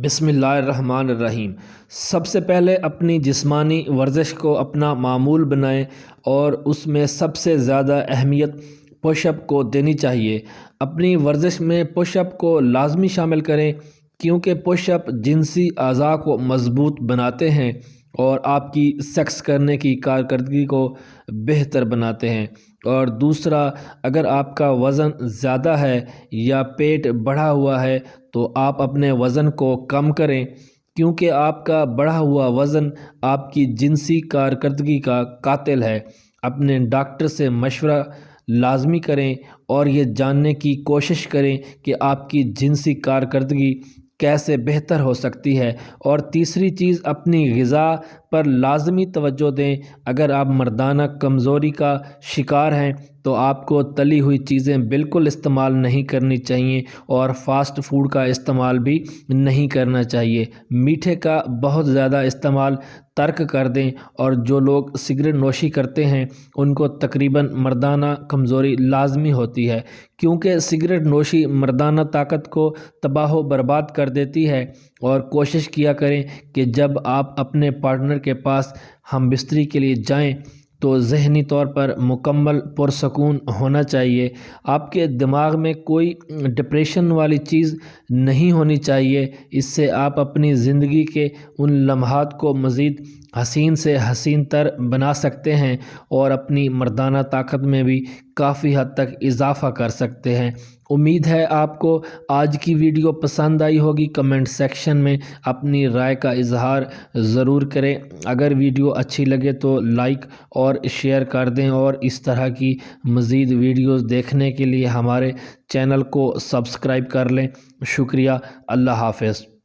بسم اللہ الرحمن الرحیم۔ سب سے پہلے اپنی جسمانی ورزش کو اپنا معمول بنائیں اور اس میں سب سے زیادہ اہمیت پش اپ کو دینی چاہیے۔ اپنی ورزش میں پش اپ کو لازمی شامل کریں کیونکہ پش اپ جنسی اعضاء کو مضبوط بناتے ہیں اور آپ کی سیکس کرنے کی کارکردگی کو بہتر بناتے ہیں۔ اور دوسرا، اگر آپ کا وزن زیادہ ہے یا پیٹ بڑھا ہوا ہے تو آپ اپنے وزن کو کم کریں کیونکہ آپ کا بڑھا ہوا وزن آپ کی جنسی کارکردگی کا قاتل ہے۔ اپنے ڈاکٹر سے مشورہ لازمی کریں اور یہ جاننے کی کوشش کریں کہ آپ کی جنسی کارکردگی کیسے بہتر ہو سکتی ہے۔ اور تیسری چیز، اپنی غذا پر لازمی توجہ دیں۔ اگر آپ مردانہ کمزوری کا شکار ہیں تو آپ کو تلی ہوئی چیزیں بالکل استعمال نہیں کرنی چاہیے اور فاسٹ فوڈ کا استعمال بھی نہیں کرنا چاہیے۔ میٹھے کا بہت زیادہ استعمال ترک کر دیں، اور جو لوگ سگریٹ نوشی کرتے ہیں ان کو تقریباً مردانہ کمزوری لازمی ہوتی ہے کیونکہ سگریٹ نوشی مردانہ طاقت کو تباہ و برباد کر دیتی ہے۔ اور کوشش کیا کریں کہ جب آپ اپنے پارٹنر کے پاس ہم بستری کے لیے جائیں تو ذہنی طور پر مکمل پرسکون ہونا چاہیے۔ آپ کے دماغ میں کوئی ڈپریشن والی چیز نہیں ہونی چاہیے۔ اس سے آپ اپنی زندگی کے ان لمحات کو مزید حسین سے حسین تر بنا سکتے ہیں اور اپنی مردانہ طاقت میں بھی کافی حد تک اضافہ کر سکتے ہیں۔ امید ہے آپ کو آج کی ویڈیو پسند آئی ہوگی۔ کمنٹ سیکشن میں اپنی رائے کا اظہار ضرور کریں۔ اگر ویڈیو اچھی لگے تو لائک اور شیئر کر دیں، اور اس طرح کی مزید ویڈیوز دیکھنے کے لیے ہمارے چینل کو سبسکرائب کر لیں۔ شکریہ۔ اللہ حافظ۔